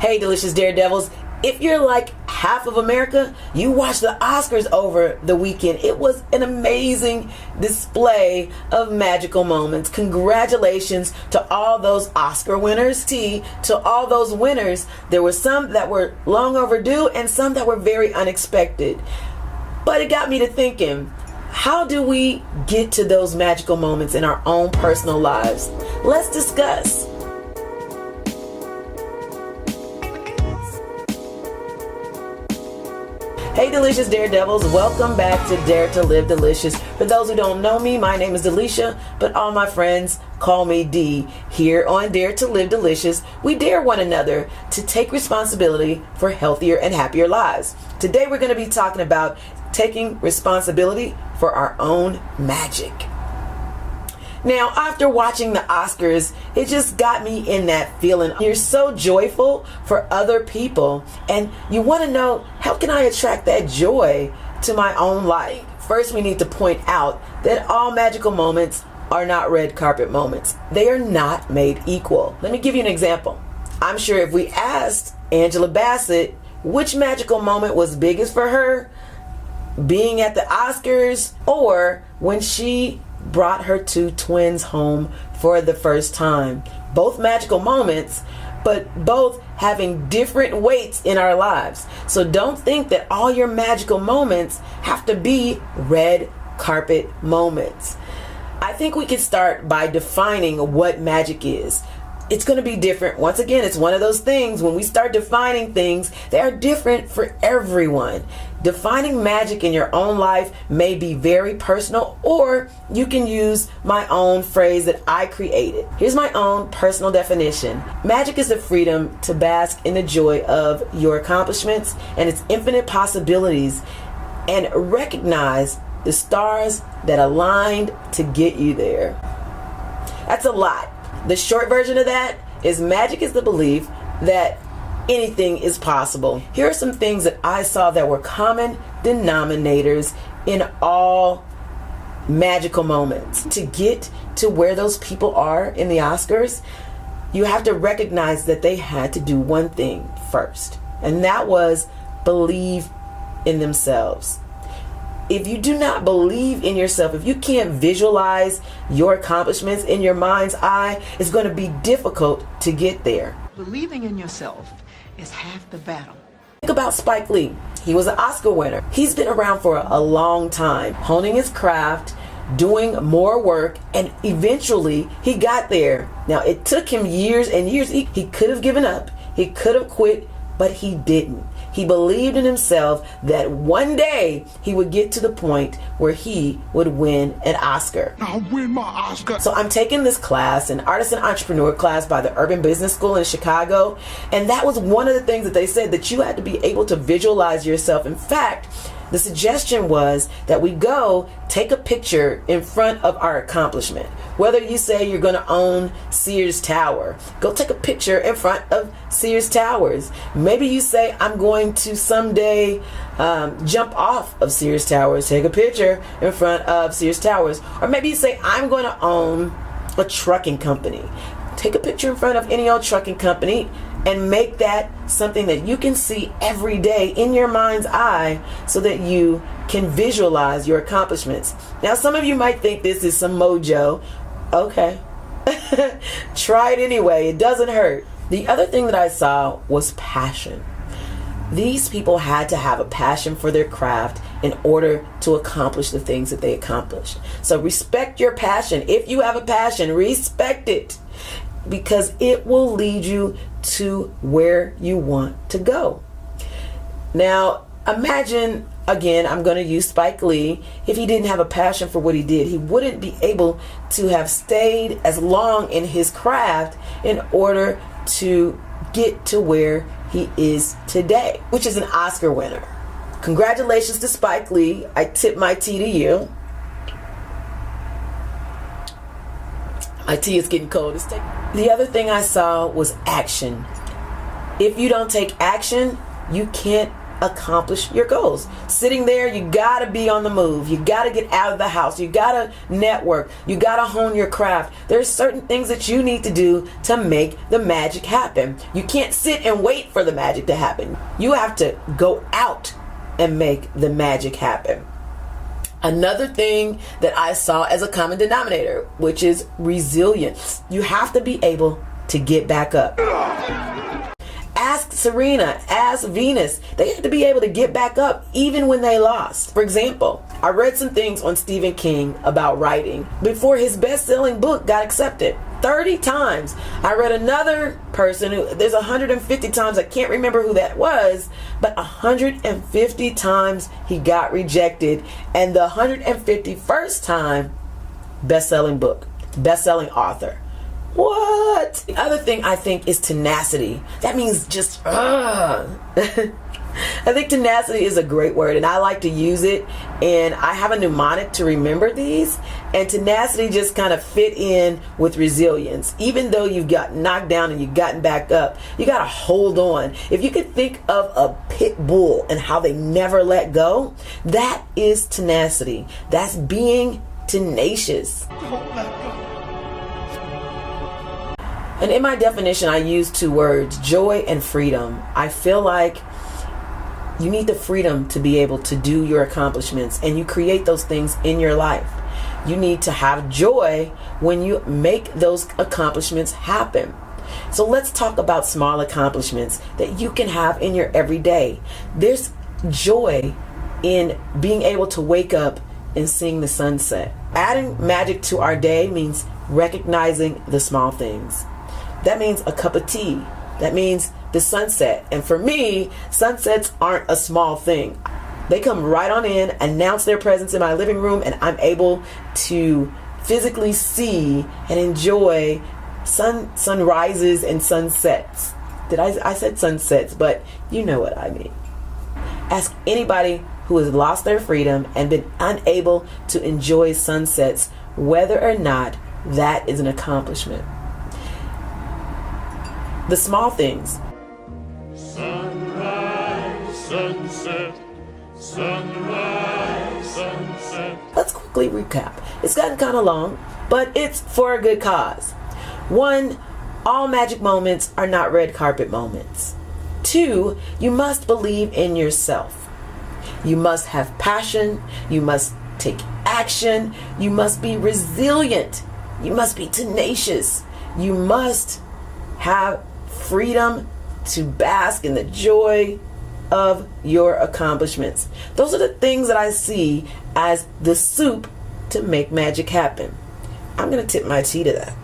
Hey, delicious Daredevils. If you're like half of America, you watched the Oscars over the weekend. It was an amazing display of magical moments. Congratulations to all those Oscar winners. To all those winners, there were some that were long overdue and some that were very unexpected. But it got me to thinking, how do we get to those magical moments in our own personal lives? Let's discuss. Hey delicious Daredevils, welcome back to Dare to Live Delicious. For those who don't know me, my name is Delisha, but all my friends call me D. Here on Dare to Live Delicious, we dare one another to take responsibility for healthier and happier lives. Today we're going to be talking about taking responsibility for our own magic. Now, after watching the Oscars, it just got me in that feeling. You're so joyful for other people, and you want to know, how can I attract that joy to my own life? First, we need to point out that all magical moments are not red carpet moments. They are not made equal. Let me give you an example. I'm sure if we asked Angela Bassett which magical moment was biggest for her, being at the Oscars or when she brought her two twins home for the first time. Both magical moments, but both having different weights in our lives. So don't think that all your magical moments have to be red carpet moments. I think we can start by defining what magic is. It's going to be different. Once again, it's one of those things, when we start defining things, they are different for everyone. Defining magic in your own life may be very personal, or you can use my own phrase that I created. Here's my own personal definition. Magic is the freedom to bask in the joy of your accomplishments and its infinite possibilities, and recognize the stars that aligned to get you there. That's a lot. The short version of that is magic is the belief that anything is possible. Here are some things that I saw that were common denominators in all magical moments. To get to where those people are in the Oscars, you have to recognize that they had to do one thing first, and that was believe in themselves. If you do not believe in yourself, if you can't visualize your accomplishments in your mind's eye, it's going to be difficult to get there. Believing in yourself is half the battle. Think about Spike Lee. He was an Oscar winner. He's been around for a long time, honing his craft, doing more work, and eventually he got there. Now, it took him years and years. He could have given up. He could have quit, but he didn't. He believed in himself that one day he would get to the point where he would win an Oscar. I'll win my Oscar. So I'm taking this class, an artist and entrepreneur class by the Urban Business School in Chicago. And that was one of the things that they said, that you had to be able to visualize yourself. In fact, the suggestion was that we go take a picture in front of our accomplishment. Whether you say you're going to own Sears Tower, go take a picture in front of Sears Towers. Maybe you say, I'm going to someday jump off of Sears Towers. Take a picture in front of Sears Towers. Or maybe you say, I'm going to own a trucking company. Take a picture in front of any old trucking company and make that something that you can see every day in your mind's eye, so that you can visualize your accomplishments. Now, some of you might think this is some mojo. Okay. Try it anyway. It doesn't hurt. The other thing that I saw was passion. These people had to have a passion for their craft in order to accomplish the things that they accomplished. So respect your passion. If you have a passion, respect it, because it will lead you to where you want to go. Now, imagine, again, I'm going to use Spike Lee. If he didn't have a passion for what he did, he wouldn't be able to have stayed as long in his craft in order to get to where he is today, which is an Oscar winner. Congratulations to Spike Lee. I tip my tea to you. My tea is getting cold. The other thing I saw was action. If you don't take action, you can't accomplish your goals. Sitting there, you gotta be on the move. You gotta get out of the house. You gotta network. You gotta hone your craft. There's certain things that you need to do to make the magic happen. You can't sit and wait for the magic to happen. You have to go out and make the magic happen. Another thing that I saw as a common denominator, which is resilience. You have to be able to get back up. Ask Serena, ask Venus. They have to be able to get back up even when they lost. For example, I read some things on Stephen King about writing before his best-selling book got accepted. 30 times. I read another person who, there's 150 times, I can't remember who that was, but 150 times he got rejected. And the 151st time, best-selling book, best-selling author. What? The other thing I think is tenacity. That means just, I think tenacity is a great word, and I like to use it, and I have a mnemonic to remember these, and tenacity just kind of fit in with resilience. Even though you've got knocked down and you've gotten back up, you got to hold on. If you could think of a pit bull and how they never let go, that is tenacity. That's being tenacious. Don't let go. And in my definition, I use two words, joy and freedom. I feel like you need the freedom to be able to do your accomplishments, and you create those things in your life. You need to have joy when you make those accomplishments happen. So let's talk about small accomplishments that you can have in your everyday. There's joy in being able to wake up and seeing the sunset. Adding magic to our day means recognizing the small things. That means a cup of tea. That means the sunset. And for me, sunsets aren't a small thing. They come right on in, announce their presence in my living room, and I'm able to physically see and enjoy sunrises and sunsets. I said sunsets, but you know what I mean. Ask anybody who has lost their freedom and been unable to enjoy sunsets whether or not that is an accomplishment. The small things. Sunrise, sunset, sunrise, sunset. Let's quickly recap. It's gotten kind of long, but it's for a good cause. 1, all magic moments are not red carpet moments. 2, you must believe in yourself. You must have passion. You must take action. You must be resilient. You must be tenacious. You must have freedom to bask in the joy of your accomplishments. Those are the things that I see as the soup to make magic happen. I'm going to tip my tea to that.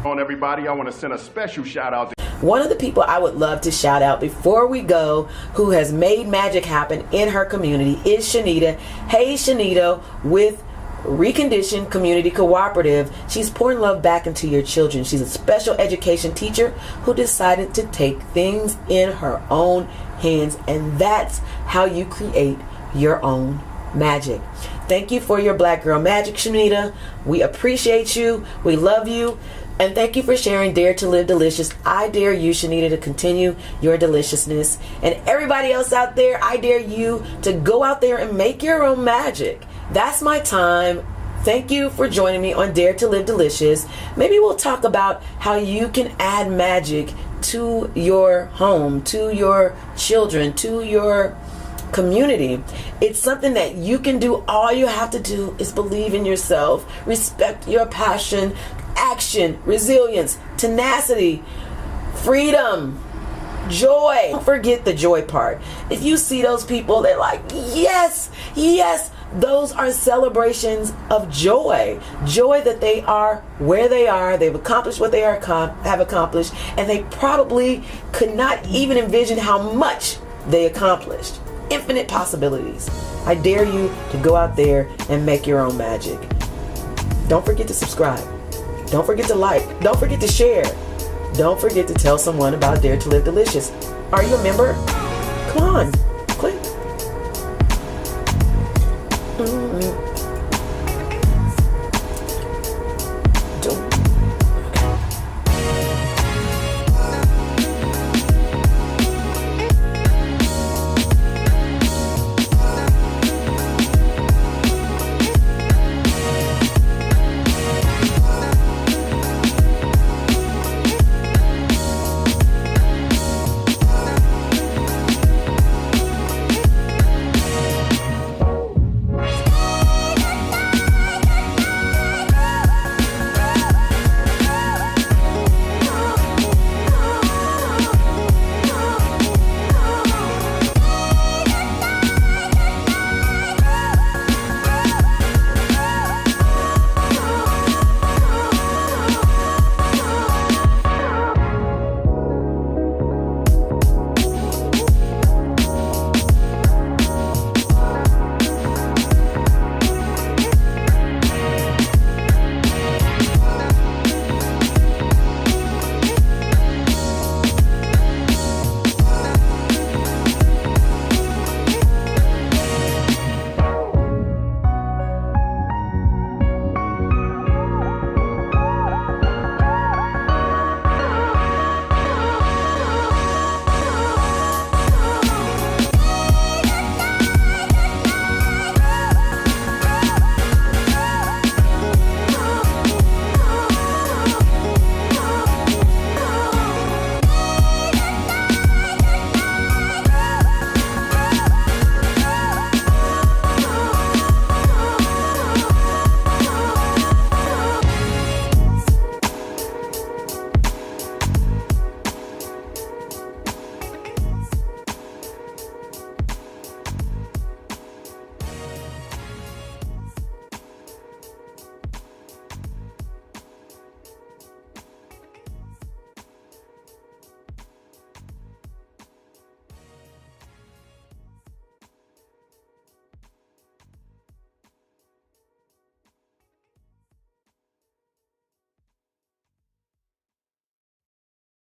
On everybody, I want to send a special shout out to one of the people I would love to shout out before we go who has made magic happen in her community is Chanita. Hey Chanita with Recondition Community Cooperative. She's pouring love back into your children. She's a special education teacher who decided to take things in her own hands, and that's how you create your own magic. Thank you for your Black Girl Magic, Chanita. We appreciate you. We love you. And thank you for sharing Dare to Live Delicious. I dare you, Chanita, to continue your deliciousness. And everybody else out there, I dare you to go out there and make your own magic. That's my time. Thank you for joining me on Dare to Live Delicious. Maybe we'll talk about how you can add magic to your home, to your children, to your community. It's something that you can do. All you have to do is believe in yourself, respect your passion, action, resilience, tenacity, freedom, joy. Don't forget the joy part. If you see those people, they're like, yes, yes, those are celebrations of joy. Joy that they are where they are, they've accomplished what they have accomplished, and they probably could not even envision how much they accomplished. Infinite possibilities. I dare you to go out there and make your own magic. Don't forget to subscribe. Don't forget to like. Don't forget to share. Don't forget to tell someone about Dare to Live Delicious. Are you a member? Come on.